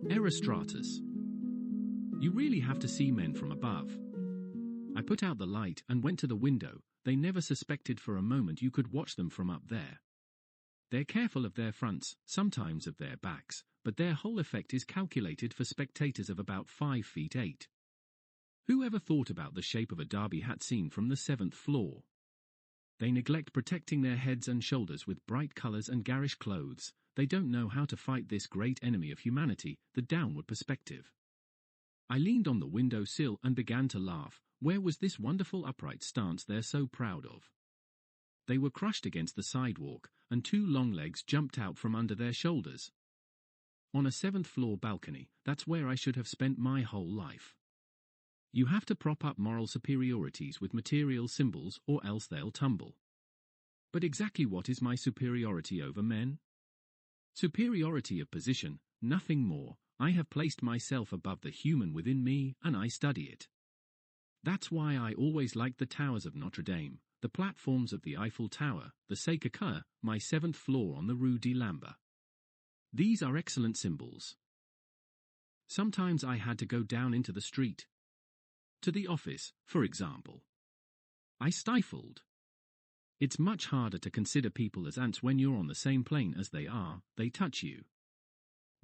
Erostratus. You really have to see men from above. I put out the light and went to the window. They never suspected for a moment you could watch them from up there. They're careful of their fronts, sometimes of their backs, but their whole effect is calculated for spectators of about 5 feet 8. Who ever thought about the shape of a derby hat seen from the 7th floor? They neglect protecting their heads and shoulders with bright colors and garish clothes. They don't know how to fight this great enemy of humanity, the downward perspective. I leaned on the window sill and began to laugh. Where was this wonderful upright stance they're so proud of? They were crushed against the sidewalk, and 2 long legs jumped out from under their shoulders. On a 7th floor balcony, that's where I should have spent my whole life. You have to prop up moral superiorities with material symbols or else they'll tumble. But exactly what is my superiority over men? Superiority of position, nothing more. I have placed myself above the human within me, and I study it. That's why I always liked the towers of Notre Dame, the platforms of the Eiffel Tower, the Sacré-Cœur, my 7th floor on the Rue de Lambert. These are excellent symbols. Sometimes I had to go down into the street. To the office, for example. I stifled. It's much harder to consider people as ants when you're on the same plane as they are. They touch you.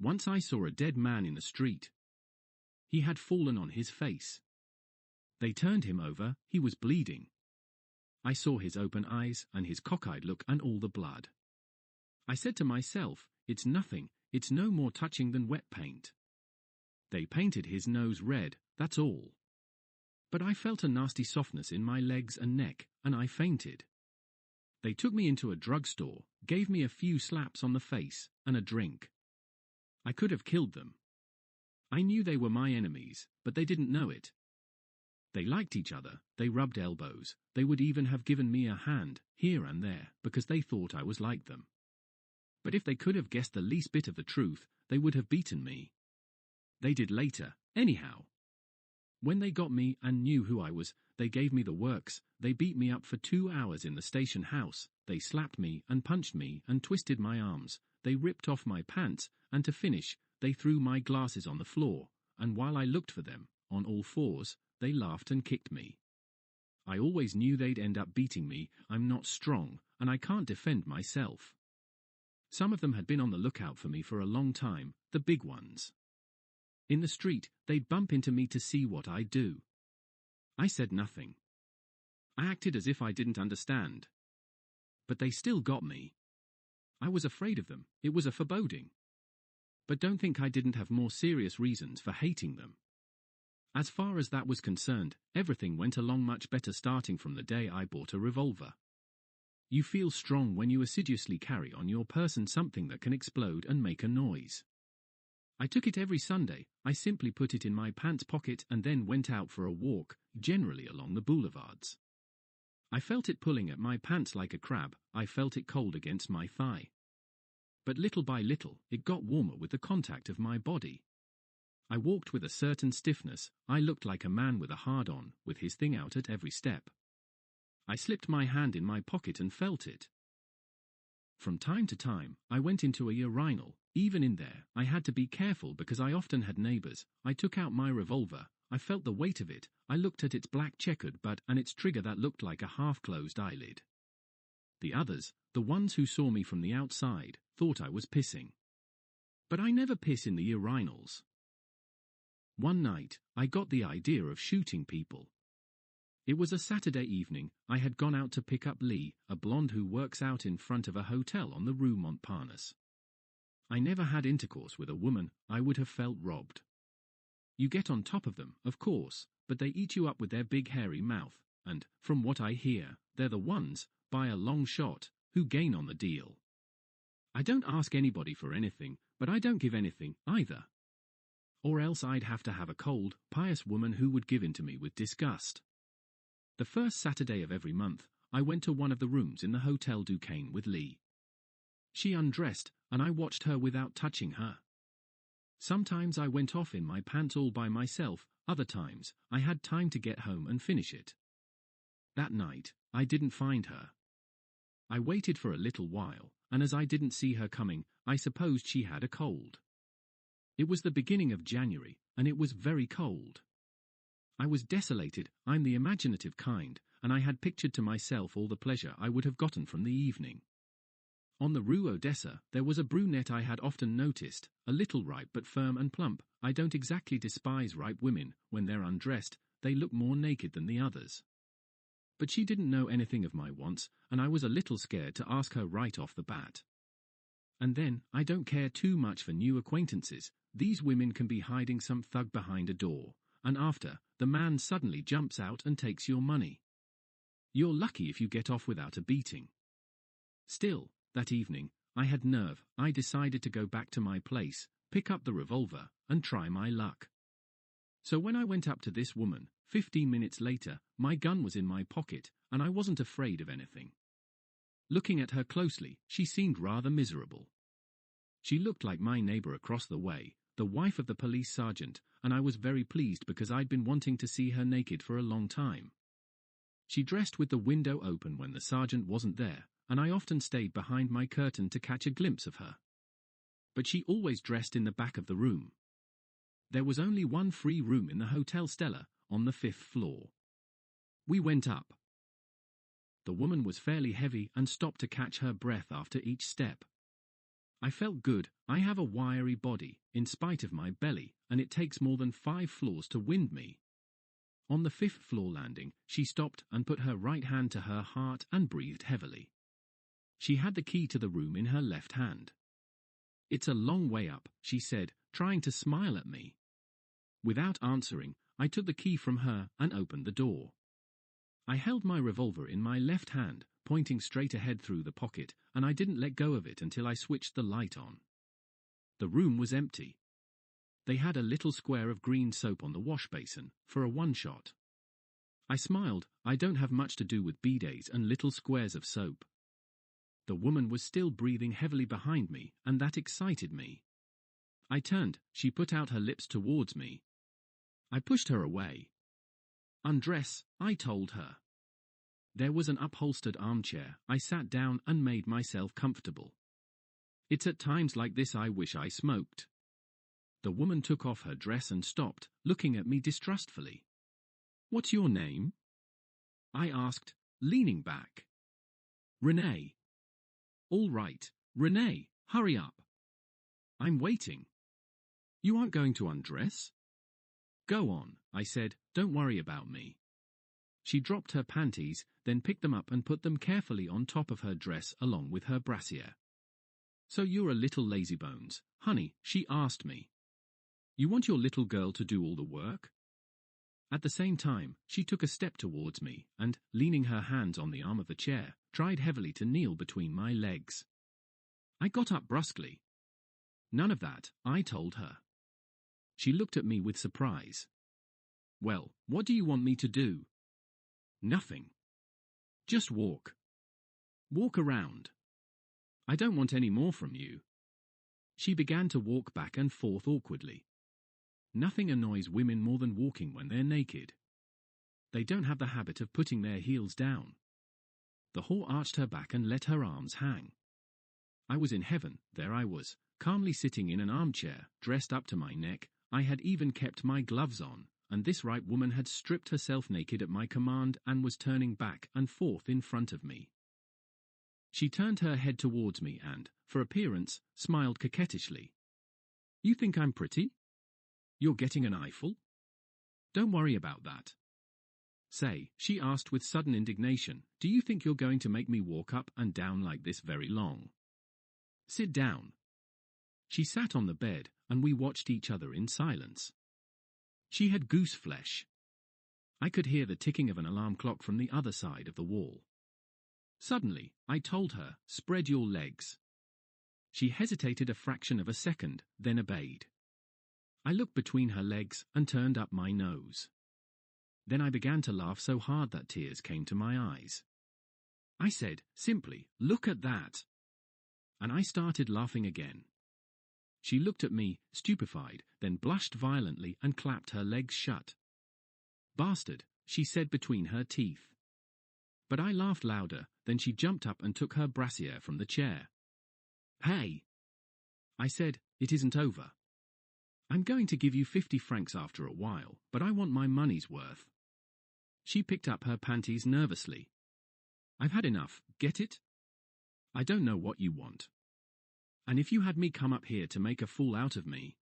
Once I saw a dead man in the street. He had fallen on his face. They turned him over, he was bleeding. I saw his open eyes and his cockeyed look and all the blood. I said to myself, it's nothing, it's no more touching than wet paint. They painted his nose red, that's all. But I felt a nasty softness in my legs and neck, and I fainted. They took me into a drugstore, gave me a few slaps on the face, and a drink. I could have killed them. I knew they were my enemies, but they didn't know it. They liked each other, they rubbed elbows, they would even have given me a hand, here and there, because they thought I was like them. But if they could have guessed the least bit of the truth, they would have beaten me. They did later, anyhow. When they got me and knew who I was, they gave me the works. They beat me up for 2 hours in the station house. They slapped me and punched me and twisted my arms. They ripped off my pants, and to finish, they threw my glasses on the floor, and while I looked for them, on all fours, they laughed and kicked me. I always knew they'd end up beating me. I'm not strong, and I can't defend myself. Some of them had been on the lookout for me for a long time, the big ones. In the street, they'd bump into me to see what I'd do. I said nothing. I acted as if I didn't understand. But they still got me. I was afraid of them. It was a foreboding. But don't think I didn't have more serious reasons for hating them. As far as that was concerned, everything went along much better starting from the day I bought a revolver. You feel strong when you assiduously carry on your person something that can explode and make a noise. I took it every Sunday. I simply put it in my pants pocket and then went out for a walk, generally along the boulevards. I felt it pulling at my pants like a crab. I felt it cold against my thigh. But little by little, it got warmer with the contact of my body. I walked with a certain stiffness. I looked like a man with a hard-on, with his thing out at every step. I slipped my hand in my pocket and felt it. From time to time, I went into a urinal. Even in there, I had to be careful because I often had neighbors. I took out my revolver. I felt the weight of it. I looked at its black checkered butt and its trigger that looked like a half-closed eyelid. The others, the ones who saw me from the outside, thought I was pissing. But I never piss in the urinals. One night, I got the idea of shooting people. It was a Saturday evening. I had gone out to pick up Lee, a blonde who works out in front of a hotel on the Rue Montparnasse. I never had intercourse with a woman. I would have felt robbed. You get on top of them, of course, but they eat you up with their big hairy mouth, and, from what I hear, they're the ones, by a long shot, who gain on the deal. I don't ask anybody for anything, but I don't give anything, either. Or else I'd have to have a cold, pious woman who would give in to me with disgust. The first Saturday of every month, I went to one of the rooms in the Hotel Duquesne with Lee. She undressed, and I watched her without touching her. Sometimes I went off in my pants all by myself, other times I had time to get home and finish it. That night, I didn't find her. I waited for a little while, and as I didn't see her coming, I supposed she had a cold. It was the beginning of January, and it was very cold. I was desolated. I'm the imaginative kind, and I had pictured to myself all the pleasure I would have gotten from the evening. On the Rue Odessa, there was a brunette I had often noticed, a little ripe but firm and plump. I don't exactly despise ripe women. When they're undressed, they look more naked than the others. But she didn't know anything of my wants, and I was a little scared to ask her right off the bat. And then, I don't care too much for new acquaintances. These women can be hiding some thug behind a door, and after, the man suddenly jumps out and takes your money. You're lucky if you get off without a beating. Still, that evening, I had nerve. I decided to go back to my place, pick up the revolver, and try my luck. So when I went up to this woman, 15 minutes later, my gun was in my pocket, and I wasn't afraid of anything. Looking at her closely, she seemed rather miserable. She looked like my neighbor across the way, the wife of the police sergeant, and I was very pleased because I'd been wanting to see her naked for a long time. She dressed with the window open when the sergeant wasn't there, and I often stayed behind my curtain to catch a glimpse of her. But she always dressed in the back of the room. There was only one free room in the Hotel Stella, on the 5th floor. We went up. The woman was fairly heavy and stopped to catch her breath after each step. I felt good. I have a wiry body, in spite of my belly, and it takes more than 5 floors to wind me. On the 5th floor landing, she stopped and put her right hand to her heart and breathed heavily. She had the key to the room in her left hand. "It's a long way up," she said, trying to smile at me. Without answering, I took the key from her and opened the door. I held my revolver in my left hand, pointing straight ahead through the pocket, and I didn't let go of it until I switched the light on. The room was empty. They had a little square of green soap on the wash basin, for a one-shot. I smiled. I don't have much to do with bidets and little squares of soap. The woman was still breathing heavily behind me, and that excited me. I turned. She put out her lips towards me. I pushed her away. "Undress," I told her. There was an upholstered armchair. I sat down and made myself comfortable. It's at times like this I wish I smoked. The woman took off her dress and stopped, looking at me distrustfully. "What's your name?" I asked, leaning back. "Renee." "All right, Renee, hurry up." "I'm waiting." "You aren't going to undress?" "Go on," I said, "don't worry about me." She dropped her panties, then picked them up and put them carefully on top of her dress along with her brassiere. "So you're a little lazybones, honey," she asked me. "You want your little girl to do all the work?" At the same time, she took a step towards me and, leaning her hands on the arm of the chair, tried heavily to kneel between my legs. I got up brusquely. "None of that," I told her. She looked at me with surprise. "Well, what do you want me to do?" "Nothing. Just walk. Walk around. I don't want any more from you." She began to walk back and forth awkwardly. Nothing annoys women more than walking when they're naked. They don't have the habit of putting their heels down. The whore arched her back and let her arms hang. I was in heaven. There I was, calmly sitting in an armchair, dressed up to my neck. I had even kept my gloves on, and this right woman had stripped herself naked at my command and was turning back and forth in front of me. She turned her head towards me and, for appearance, smiled coquettishly. "You think I'm pretty? You're getting an eyeful? Don't worry about that." "Say," she asked with sudden indignation, "do you think you're going to make me walk up and down like this very long? Sit down." She sat on the bed, and we watched each other in silence. She had goose flesh. I could hear the ticking of an alarm clock from the other side of the wall. Suddenly, I told her, "Spread your legs." She hesitated a fraction of a second, then obeyed. I looked between her legs and turned up my nose. Then I began to laugh so hard that tears came to my eyes. I said, simply, "Look at that." And I started laughing again. She looked at me, stupefied, then blushed violently and clapped her legs shut. "Bastard," she said between her teeth. But I laughed louder. Then she jumped up and took her brassiere from the chair. "Hey!" I said, "It isn't over." I'm going to give you 50 francs after a while, but I want my money's worth. She picked up her panties nervously. I've had enough, get it? I don't know what you want. And if you had me come up here to make a fool out of me.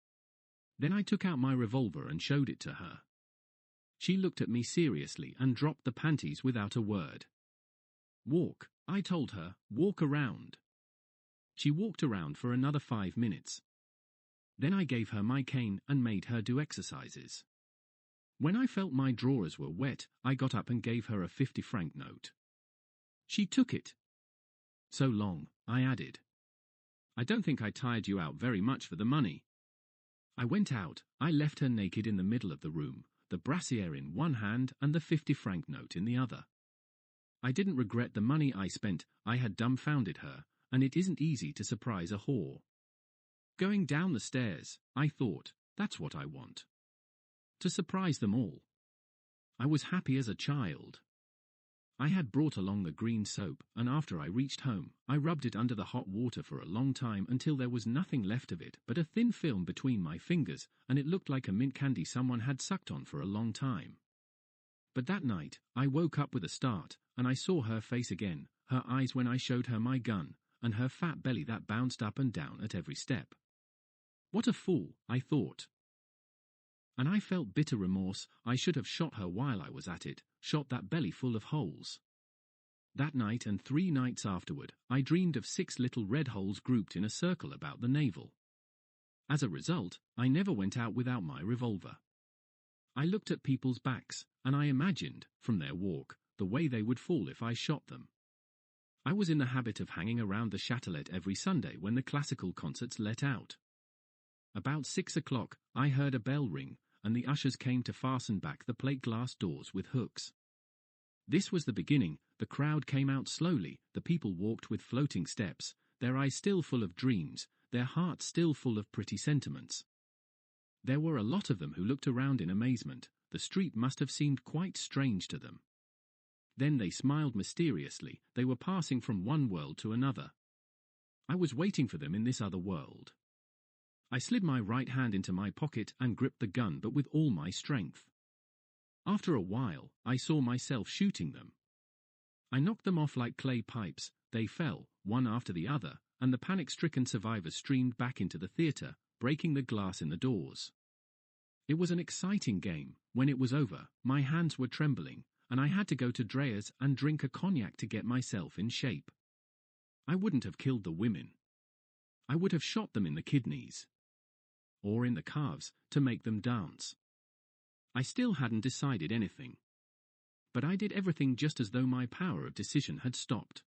Then I took out my revolver and showed it to her. She looked at me seriously and dropped the panties without a word. Walk, I told her, walk around. She walked around for another 5 minutes. Then I gave her my cane and made her do exercises. When I felt my drawers were wet, I got up and gave her a 50-franc note. She took it. So long, I added. I don't think I tired you out very much for the money. I went out, I left her naked in the middle of the room, the brassiere in one hand and the 50-franc note in the other. I didn't regret the money I spent, I had dumbfounded her, and it isn't easy to surprise a whore. Going down the stairs, I thought, that's what I want. To surprise them all. I was happy as a child. I had brought along the green soap, and after I reached home, I rubbed it under the hot water for a long time until there was nothing left of it but a thin film between my fingers, and it looked like a mint candy someone had sucked on for a long time. But that night, I woke up with a start, and I saw her face again, her eyes when I showed her my gun, and her fat belly that bounced up and down at every step. What a fool, I thought. And I felt bitter remorse. I should have shot her while I was at it, shot that belly full of holes. That night and 3 nights afterward, I dreamed of 6 little red holes grouped in a circle about the navel. As a result, I never went out without my revolver. I looked at people's backs, and I imagined, from their walk, the way they would fall if I shot them. I was in the habit of hanging around the Châtelet every Sunday when the classical concerts let out. About 6 o'clock, I heard a bell ring, and the ushers came to fasten back the plate glass doors with hooks. This was the beginning. The crowd came out slowly, the people walked with floating steps, their eyes still full of dreams, their hearts still full of pretty sentiments. There were a lot of them who looked around in amazement. The street must have seemed quite strange to them. Then they smiled mysteriously. They were passing from one world to another. I was waiting for them in this other world. I slid my right hand into my pocket and gripped the gun, but with all my strength. After a while, I saw myself shooting them. I knocked them off like clay pipes. They fell, one after the other, and the panic-stricken survivors streamed back into the theatre, breaking the glass in the doors. It was an exciting game. When it was over, my hands were trembling, and I had to go to Dreher's and drink a cognac to get myself in shape. I wouldn't have killed the women. I would have shot them in the kidneys. Or in the calves, to make them dance. I still hadn't decided anything. But I did everything just as though my power of decision had stopped.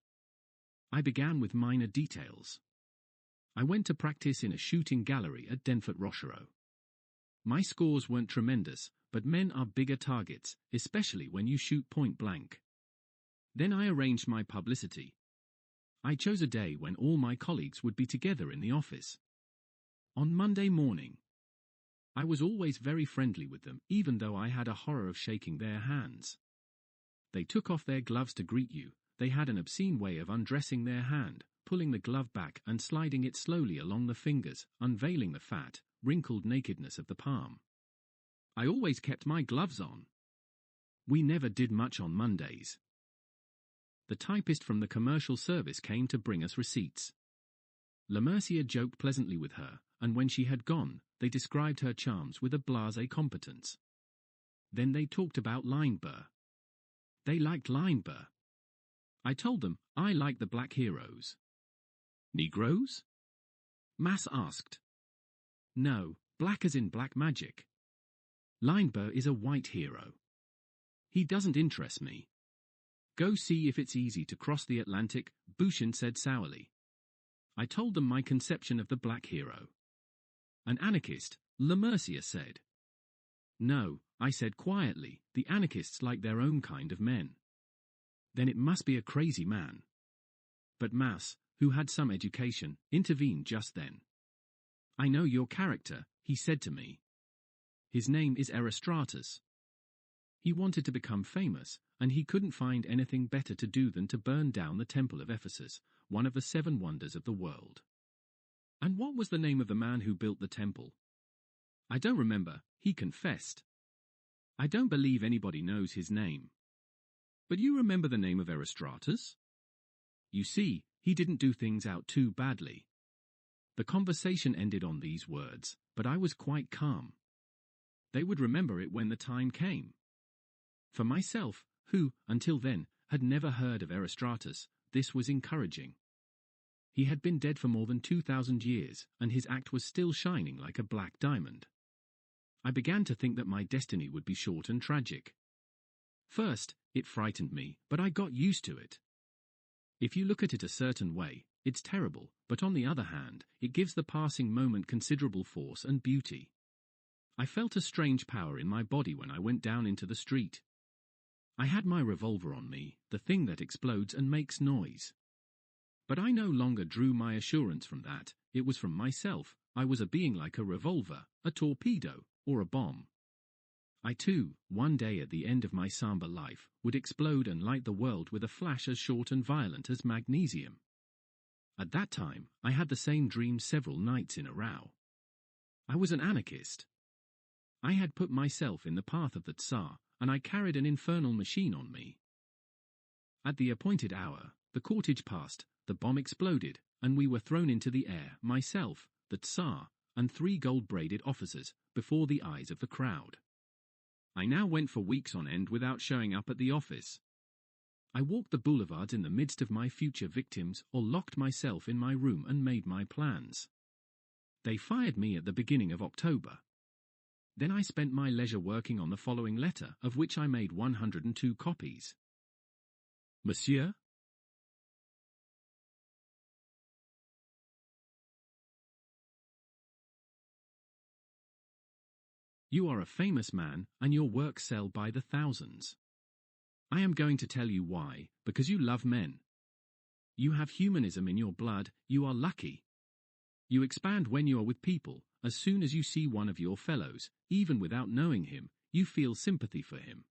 I began with minor details. I went to practice in a shooting gallery at Denfert-Rochereau. My scores weren't tremendous, but men are bigger targets, especially when you shoot point blank. Then I arranged my publicity. I chose a day when all my colleagues would be together in the office. On Monday morning. I was always very friendly with them, even though I had a horror of shaking their hands. They took off their gloves to greet you. They had an obscene way of undressing their hand, pulling the glove back and sliding it slowly along the fingers, unveiling the fat, wrinkled nakedness of the palm. I always kept my gloves on. We never did much on Mondays. The typist from the commercial service came to bring us receipts. Le Mercier joked pleasantly with her, and when she had gone, they described her charms with a blasé competence. Then they talked about Lineburg. They liked Lineburg. I told them I liked the black heroes. Negroes? Mass asked. No, black as in black magic. Lineburg is a white hero. He doesn't interest me. Go see if it's easy to cross the Atlantic, Bouchin said sourly. I told them my conception of the black hero. An anarchist, Le Mercier said. No, I said quietly, the anarchists like their own kind of men. Then it must be a crazy man. But Mass, who had some education, intervened just then. I know your character, he said to me. His name is Erostratus. He wanted to become famous, and he couldn't find anything better to do than to burn down the Temple of Ephesus, one of the 7 wonders of the world. And what was the name of the man who built the temple? I don't remember, he confessed. I don't believe anybody knows his name. But you remember the name of Erostratus? You see, he didn't do things out too badly. The conversation ended on these words, but I was quite calm. They would remember it when the time came. For myself, who, until then, had never heard of Erostratus, this was encouraging. He had been dead for more than 2,000 years, and his act was still shining like a black diamond. I began to think that my destiny would be short and tragic. First, it frightened me, but I got used to it. If you look at it a certain way, it's terrible, but on the other hand, it gives the passing moment considerable force and beauty. I felt a strange power in my body when I went down into the street. I had my revolver on me, the thing that explodes and makes noise. But I no longer drew my assurance from that, it was from myself. I was a being like a revolver, a torpedo, or a bomb. I too, one day at the end of my somber life, would explode and light the world with a flash as short and violent as magnesium. At that time, I had the same dream several nights in a row. I was an anarchist. I had put myself in the path of the Tsar, and I carried an infernal machine on me. At the appointed hour, the cortege passed, the bomb exploded, and we were thrown into the air, myself, the Tsar, and 3 gold-braided officers, before the eyes of the crowd. I now went for weeks on end without showing up at the office. I walked the boulevards in the midst of my future victims, or locked myself in my room and made my plans. They fired me at the beginning of October. Then I spent my leisure working on the following letter, of which I made 102 copies. Monsieur? You are a famous man, and your works sell by the thousands. I am going to tell you why, because you love men. You have humanism in your blood, you are lucky. You expand when you are with people. As soon as you see one of your fellows, even without knowing him, you feel sympathy for him.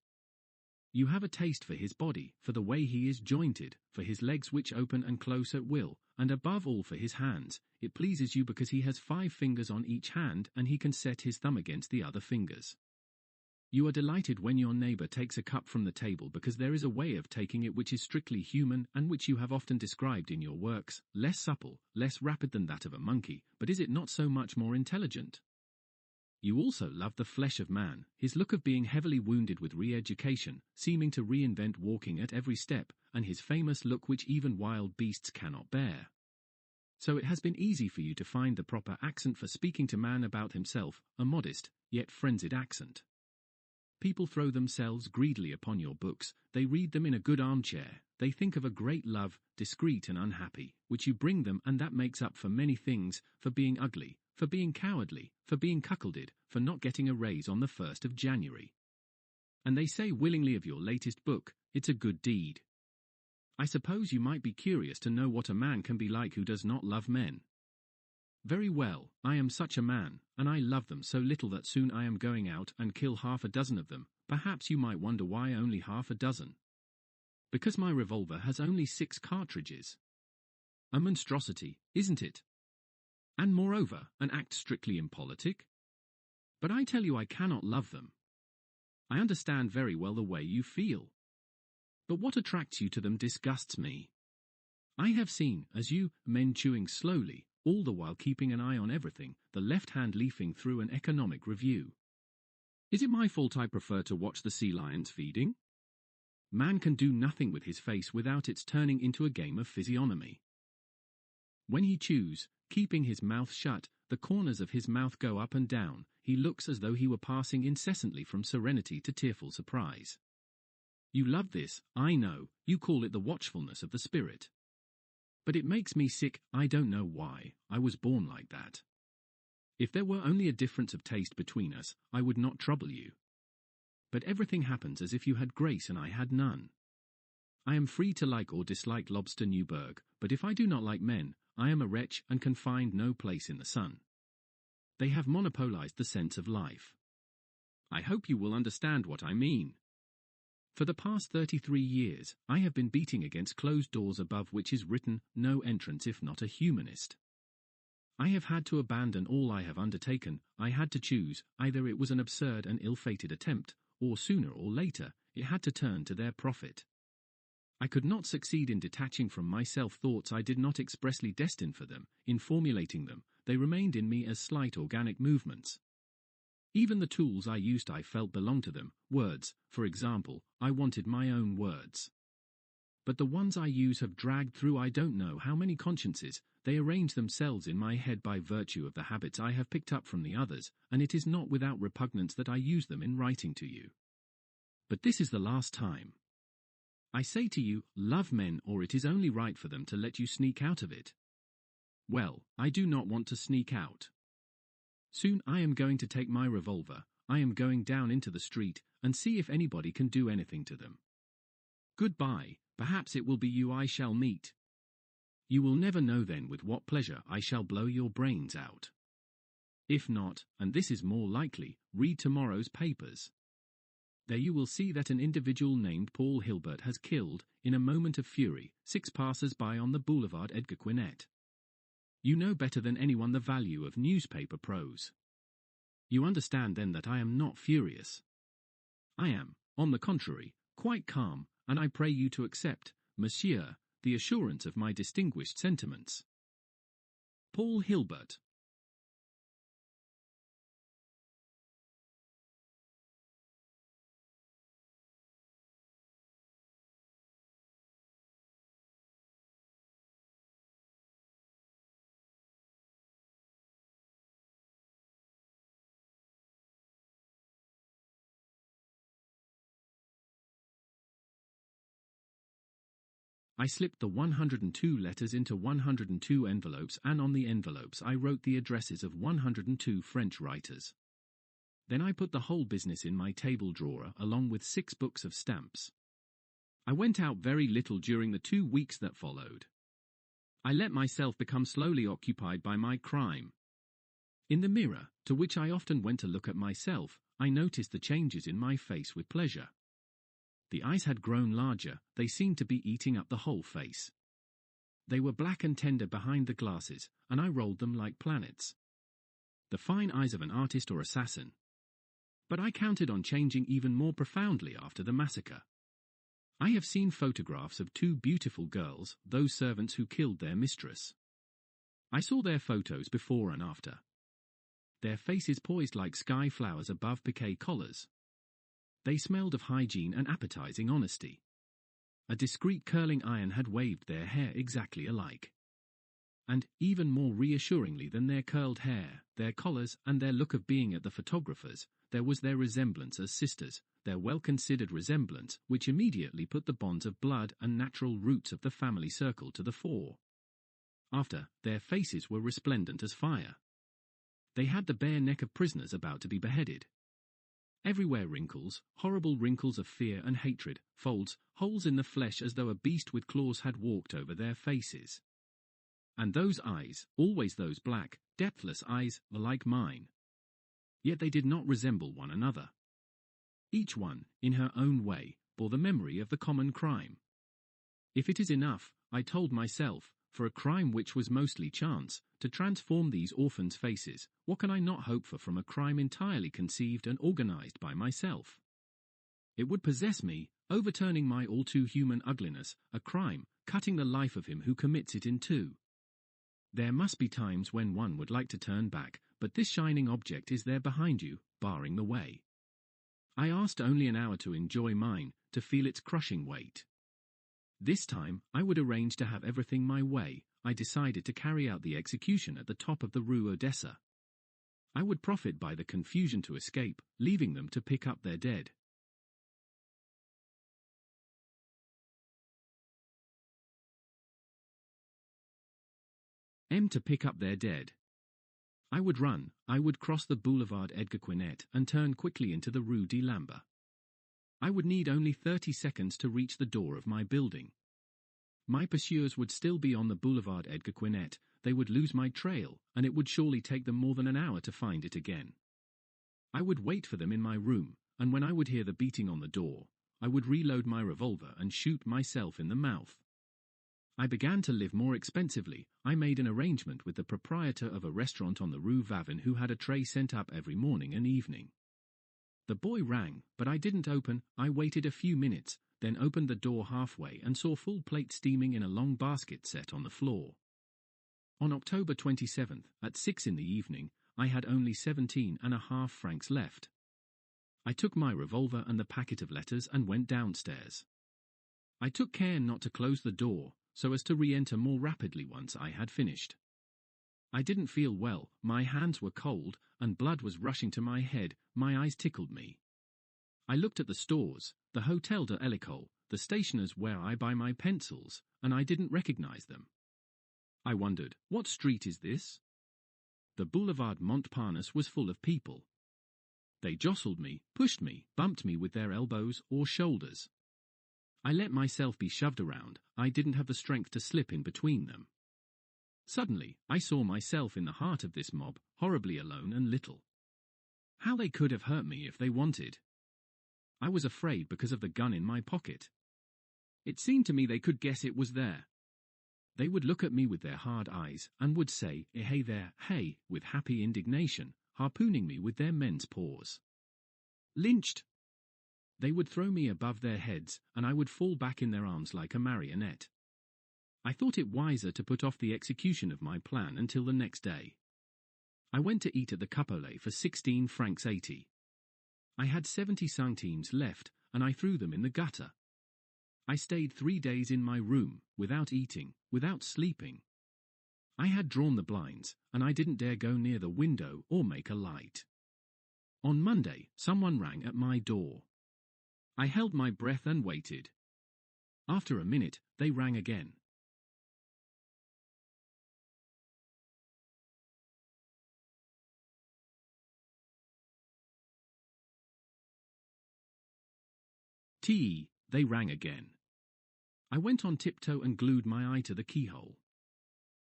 You have a taste for his body, for the way he is jointed, for his legs which open and close at will, and above all for his hands. It pleases you because he has 5 fingers on each hand and he can set his thumb against the other fingers. You are delighted when your neighbor takes a cup from the table because there is a way of taking it which is strictly human and which you have often described in your works, less supple, less rapid than that of a monkey, but is it not so much more intelligent? You also love the flesh of man, his look of being heavily wounded with re-education, seeming to reinvent walking at every step, and his famous look which even wild beasts cannot bear. So it has been easy for you to find the proper accent for speaking to man about himself, a modest, yet frenzied accent. People throw themselves greedily upon your books, they read them in a good armchair, they think of a great love, discreet and unhappy, which you bring them, and that makes up for many things, for being ugly, for being cowardly, for being cuckolded, for not getting a raise on the 1st of January. And they say willingly of your latest book, it's a good deed. I suppose you might be curious to know what a man can be like who does not love men. Very well, I am such a man, and I love them so little that soon I am going out and kill half a dozen of them. Perhaps you might wonder why only half a dozen. Because my revolver has only 6 cartridges. A monstrosity, isn't it? And moreover, an act strictly impolitic. But I tell you I cannot love them. I understand very well the way you feel. But what attracts you to them disgusts me. I have seen, as you, men chewing slowly, all the while keeping an eye on everything, the left hand leafing through an economic review. Is it my fault I prefer to watch the sea lions feeding? Man can do nothing with his face without its turning into a game of physiognomy. When he chews, keeping his mouth shut, the corners of his mouth go up and down, he looks as though he were passing incessantly from serenity to tearful surprise. You love this, I know, you call it the watchfulness of the spirit. But it makes me sick, I don't know why, I was born like that. If there were only a difference of taste between us, I would not trouble you. But everything happens as if you had grace and I had none. I am free to like or dislike Lobster Newburgh, but if I do not like men, I am a wretch and can find no place in the sun. They have monopolized the sense of life. I hope you will understand what I mean. For the past 33 years, I have been beating against closed doors above which is written, no entrance if not a humanist. I have had to abandon all I have undertaken. I had to choose, either it was an absurd and ill-fated attempt, or sooner or later, it had to turn to their profit. I could not succeed in detaching from myself thoughts I did not expressly destine for them. In formulating them, they remained in me as slight organic movements. Even the tools I used I felt belonged to them. Words, for example, I wanted my own words. But the ones I use have dragged through I don't know how many consciences. They arrange themselves in my head by virtue of the habits I have picked up from the others, and it is not without repugnance that I use them in writing to you. But this is the last time. I say to you, love men, or it is only right for them to let you sneak out of it. Well, I do not want to sneak out. Soon I am going to take my revolver, I am going down into the street, and see if anybody can do anything to them. Goodbye, perhaps it will be you I shall meet. You will never know then with what pleasure I shall blow your brains out. If not, and this is more likely, read tomorrow's papers. There you will see that an individual named Paul Hilbert has killed, in a moment of fury, 6 passers-by on the Boulevard Edgar Quinet. You know better than anyone the value of newspaper prose. You understand then that I am not furious. I am, on the contrary, quite calm, and I pray you to accept, monsieur, the assurance of my distinguished sentiments. Paul Hilbert. I slipped the 102 letters into 102 envelopes, and on the envelopes I wrote the addresses of 102 French writers. Then I put the whole business in my table drawer along with 6 books of stamps. I went out very little during the 2 weeks that followed. I let myself become slowly occupied by my crime. In the mirror, to which I often went to look at myself, I noticed the changes in my face with pleasure. The eyes had grown larger, they seemed to be eating up the whole face. They were black and tender behind the glasses, and I rolled them like planets. The fine eyes of an artist or assassin. But I counted on changing even more profoundly after the massacre. I have seen photographs of 2 beautiful girls, those servants who killed their mistress. I saw their photos before and after. Their faces poised like sky flowers above piqué collars. They smelled of hygiene and appetizing honesty. A discreet curling iron had waved their hair exactly alike. And, even more reassuringly than their curled hair, their collars, and their look of being at the photographer's, there was their resemblance as sisters, their well-considered resemblance, which immediately put the bonds of blood and natural roots of the family circle to the fore. After, their faces were resplendent as fire. They had the bare neck of prisoners about to be beheaded. Everywhere wrinkles, horrible wrinkles of fear and hatred, folds, holes in the flesh as though a beast with claws had walked over their faces. And those eyes, always those black, depthless eyes, were like mine. Yet they did not resemble one another. Each one, in her own way, bore the memory of the common crime. If it is enough, I told myself, for a crime which was mostly chance, to transform these orphans' faces, what can I not hope for from a crime entirely conceived and organized by myself? It would possess me, overturning my all-too-human ugliness, a crime, cutting the life of him who commits it in 2. There must be times when one would like to turn back, but this shining object is there behind you, barring the way. I asked only an hour to enjoy mine, to feel its crushing weight. This time, I would arrange to have everything my way. I decided to carry out the execution at the top of the Rue Odessa. I would profit by the confusion to escape, leaving them to pick up their dead. To pick up their dead. I would run, I would cross the Boulevard Edgar Quinet and turn quickly into the Rue de Lambert. I would need only 30 seconds to reach the door of my building. My pursuers would still be on the Boulevard Edgar Quinet, they would lose my trail, and it would surely take them more than an hour to find it again. I would wait for them in my room, and when I would hear the beating on the door, I would reload my revolver and shoot myself in the mouth. I began to live more expensively. I made an arrangement with the proprietor of a restaurant on the Rue Vavin who had a tray sent up every morning and evening. The boy rang, but I didn't open. I waited a few minutes, then opened the door halfway and saw full plate steaming in a long basket set on the floor. On October 27th, at 6 in the evening, I had only 17.5 francs left. I took my revolver and the packet of letters and went downstairs. I took care not to close the door, so as to re-enter more rapidly once I had finished. I didn't feel well, my hands were cold, and blood was rushing to my head, my eyes tickled me. I looked at the stores, the Hotel de l'École, the stationers where I buy my pencils, and I didn't recognize them. I wondered, what street is this? The Boulevard Montparnasse was full of people. They jostled me, pushed me, bumped me with their elbows or shoulders. I let myself be shoved around. I didn't have the strength to slip in between them. Suddenly, I saw myself in the heart of this mob, horribly alone and little. How they could have hurt me if they wanted. I was afraid because of the gun in my pocket. It seemed to me they could guess it was there. They would look at me with their hard eyes and would say, "Hey there, hey," with happy indignation, harpooning me with their men's paws. Lynched! They would throw me above their heads, and I would fall back in their arms like a marionette. I thought it wiser to put off the execution of my plan until the next day. I went to eat at the Capolet for 16 francs 80. I had 70 centimes left, and I threw them in the gutter. I stayed 3 days in my room, without eating, without sleeping. I had drawn the blinds, and I didn't dare go near the window or make a light. On Monday, someone rang at my door. I held my breath and waited. After a minute, they rang again. They rang again. I went on tiptoe and glued my eye to the keyhole.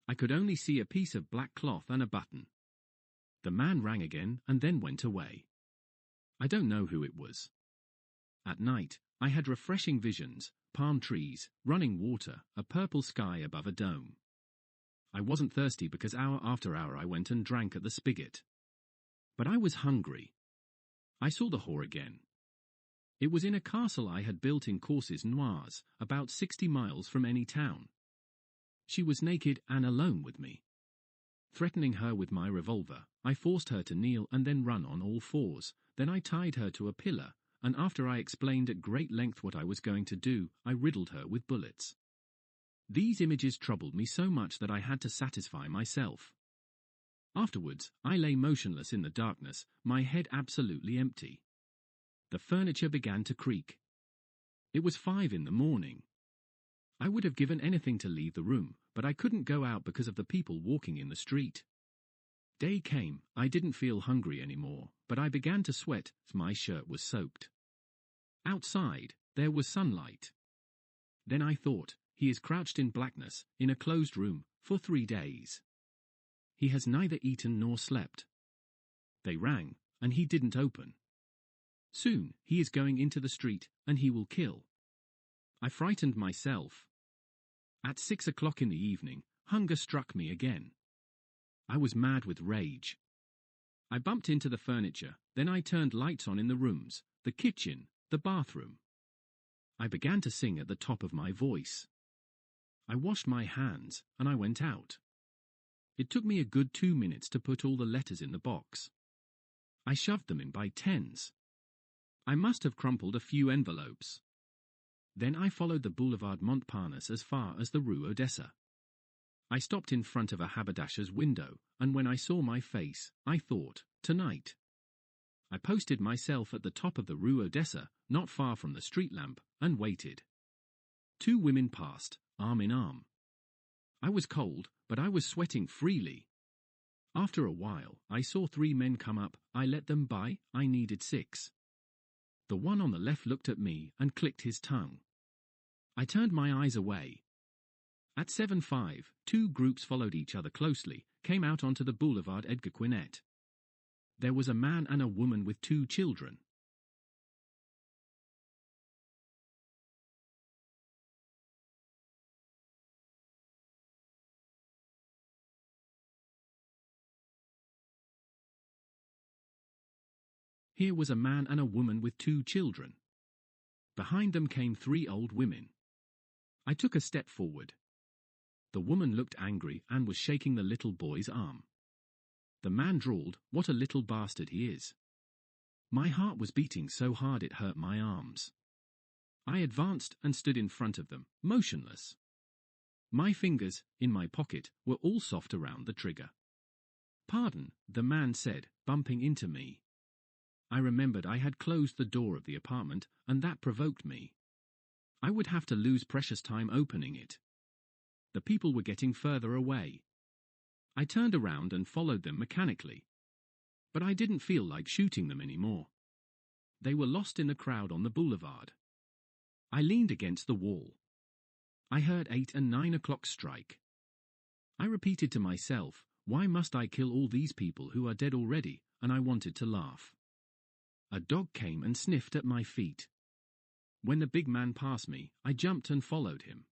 I could only see a piece of black cloth and a button. The man rang again and then went away. I don't know who it was. At night, I had refreshing visions, palm trees, running water, a purple sky above a dome. I wasn't thirsty because hour after hour I went and drank at the spigot. But I was hungry. I saw the whore again. It was in a castle I had built in Courses Noirs, about 60 miles from any town. She was naked and alone with me. Threatening her with my revolver, I forced her to kneel and then run on all fours. Then I tied her to a pillar, and after I explained at great length what I was going to do, I riddled her with bullets. These images troubled me so much that I had to satisfy myself. Afterwards, I lay motionless in the darkness, my head absolutely empty. The furniture began to creak. It was 5 in the morning. I would have given anything to leave the room, but I couldn't go out because of the people walking in the street. Day came. I didn't feel hungry anymore, but I began to sweat. My shirt was soaked. Outside, there was sunlight. Then I thought, he is crouched in blackness, in a closed room, for 3 days. He has neither eaten nor slept. They rang, and he didn't open. Soon, he is going into the street, and he will kill. I frightened myself. At 6 o'clock in the evening, hunger struck me again. I was mad with rage. I bumped into the furniture, then I turned lights on in the rooms, the kitchen, the bathroom. I began to sing at the top of my voice. I washed my hands, and I went out. It took me a good 2 minutes to put all the letters in the box. I shoved them in by tens. I must have crumpled a few envelopes. Then I followed the Boulevard Montparnasse as far as the Rue Odessa. I stopped in front of a haberdasher's window, and when I saw my face, I thought, tonight. I posted myself at the top of the Rue Odessa, not far from the street lamp, and waited. 2 women passed, arm in arm. I was cold, but I was sweating freely. After a while, I saw 3 men come up. I let them by. I needed 6. The one on the left looked at me and clicked his tongue. I turned my eyes away. At 7:05, 2 groups followed each other closely, came out onto the Boulevard Edgar Quinet. There was a man and a woman with 2 children. Here was a man and a woman with 2 children. Behind them came 3 old women. I took a step forward. The woman looked angry and was shaking the little boy's arm. The man drawled, "What a little bastard he is." My heart was beating so hard it hurt my arms. I advanced and stood in front of them, motionless. My fingers, in my pocket, were all soft around the trigger. "Pardon," the man said, bumping into me. I remembered I had closed the door of the apartment, and that provoked me. I would have to lose precious time opening it. The people were getting further away. I turned around and followed them mechanically. But I didn't feel like shooting them anymore. They were lost in the crowd on the boulevard. I leaned against the wall. I heard 8 and 9 o'clock strike. I repeated to myself, why must I kill all these people who are dead already, and I wanted to laugh. A dog came and sniffed at my feet. When the big man passed me, I jumped and followed him.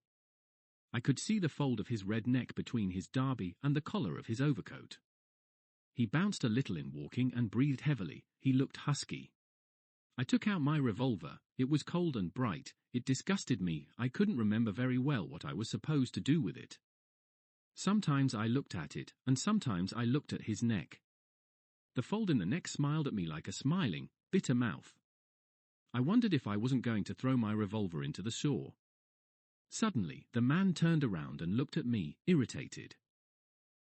I could see the fold of his red neck between his derby and the collar of his overcoat. He bounced a little in walking and breathed heavily. He looked husky. I took out my revolver. It was cold and bright. It disgusted me. I couldn't remember very well what I was supposed to do with it. Sometimes I looked at it, and sometimes I looked at his neck. The fold in the neck smiled at me like a smiling, bitter mouth. I wondered if I wasn't going to throw my revolver into the shore. Suddenly, the man turned around and looked at me, irritated.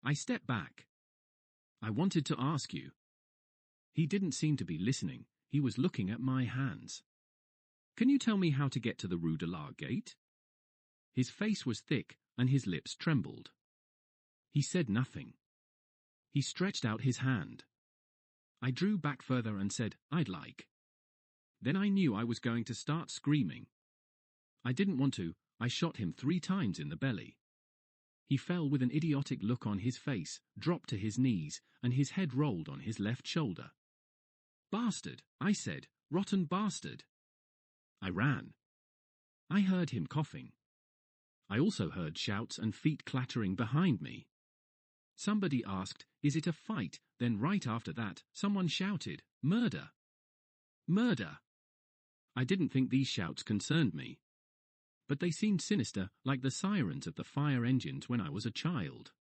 I stepped back. "I wanted to ask you." He didn't seem to be listening. He was looking at my hands. "Can you tell me how to get to the Rue de la Gate?" His face was thick, and his lips trembled. He said nothing. He stretched out his hand. I drew back further and said, "I'd like." Then I knew I was going to start screaming. I didn't want to. I shot him 3 times in the belly. He fell with an idiotic look on his face, dropped to his knees, and his head rolled on his left shoulder. "Bastard," I said, "rotten bastard." I ran. I heard him coughing. I also heard shouts and feet clattering behind me. Somebody asked, "Is it a fight?" Then right after that, someone shouted, "Murder! Murder!" I didn't think these shouts concerned me. But they seemed sinister, like the sirens of the fire engines when I was a child.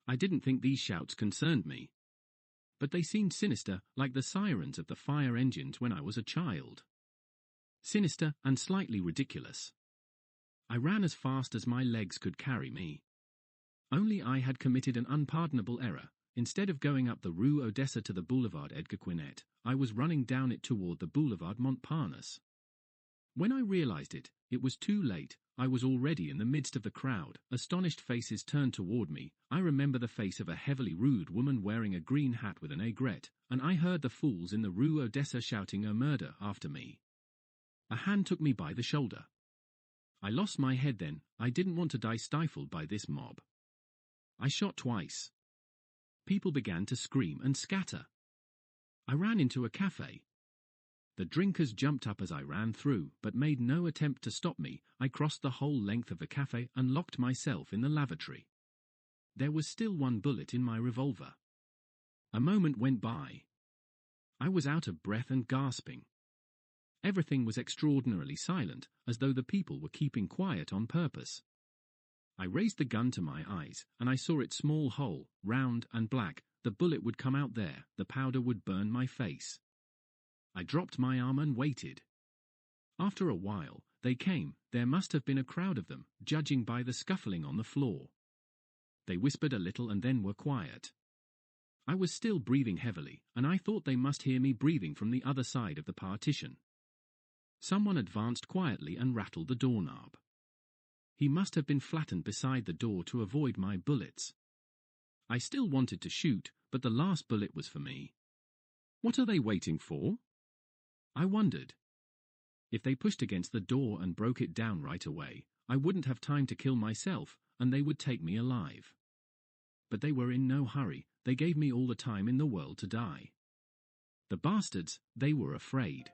I didn't think these shouts concerned me. But they seemed sinister, like the sirens of the fire engines when I was a child. Sinister and slightly ridiculous. I ran as fast as my legs could carry me. Only I had committed an unpardonable error. Instead of going up the Rue Odessa to the Boulevard Edgar Quinet, I was running down it toward the Boulevard Montparnasse. When I realized it, it was too late. I was already in the midst of the crowd. Astonished faces turned toward me. I remember the face of a heavily rude woman wearing a green hat with an aigrette, and I heard the fools in the Rue Odessa shouting a murder after me. A hand took me by the shoulder. I lost my head then. I didn't want to die stifled by this mob. I shot twice. People began to scream and scatter. I ran into a cafe. The drinkers jumped up as I ran through, but made no attempt to stop me. I crossed the whole length of the cafe and locked myself in the lavatory. There was still 1 bullet in my revolver. A moment went by. I was out of breath and gasping. Everything was extraordinarily silent, as though the people were keeping quiet on purpose. I raised the gun to my eyes, and I saw its small hole, round and black. The bullet would come out there, the powder would burn my face. I dropped my arm and waited. After a while, they came. There must have been a crowd of them, judging by the scuffling on the floor. They whispered a little and then were quiet. I was still breathing heavily, and I thought they must hear me breathing from the other side of the partition. Someone advanced quietly and rattled the doorknob. He must have been flattened beside the door to avoid my bullets. I still wanted to shoot, but the last bullet was for me. What are they waiting for? I wondered. If they pushed against the door and broke it down right away, I wouldn't have time to kill myself, and they would take me alive. But they were in no hurry. They gave me all the time in the world to die. The bastards, they were afraid.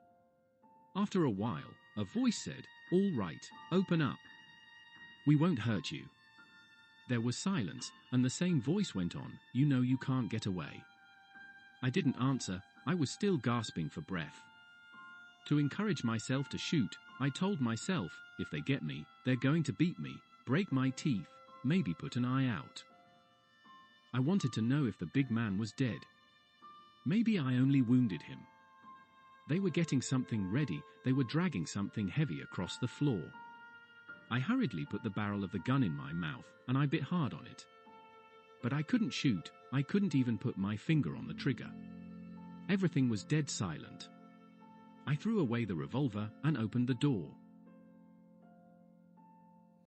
After a while, a voice said, "All right, open up. We won't hurt you." There was silence, and the same voice went on, "You know you can't get away." I didn't answer, I was still gasping for breath. To encourage myself to shoot, I told myself, if they get me, they're going to beat me, break my teeth, maybe put an eye out. I wanted to know if the big man was dead. Maybe I only wounded him. They were getting something ready, they were dragging something heavy across the floor. I hurriedly put the barrel of the gun in my mouth, and I bit hard on it. But I couldn't shoot, I couldn't even put my finger on the trigger. Everything was dead silent. I threw away the revolver and opened the door.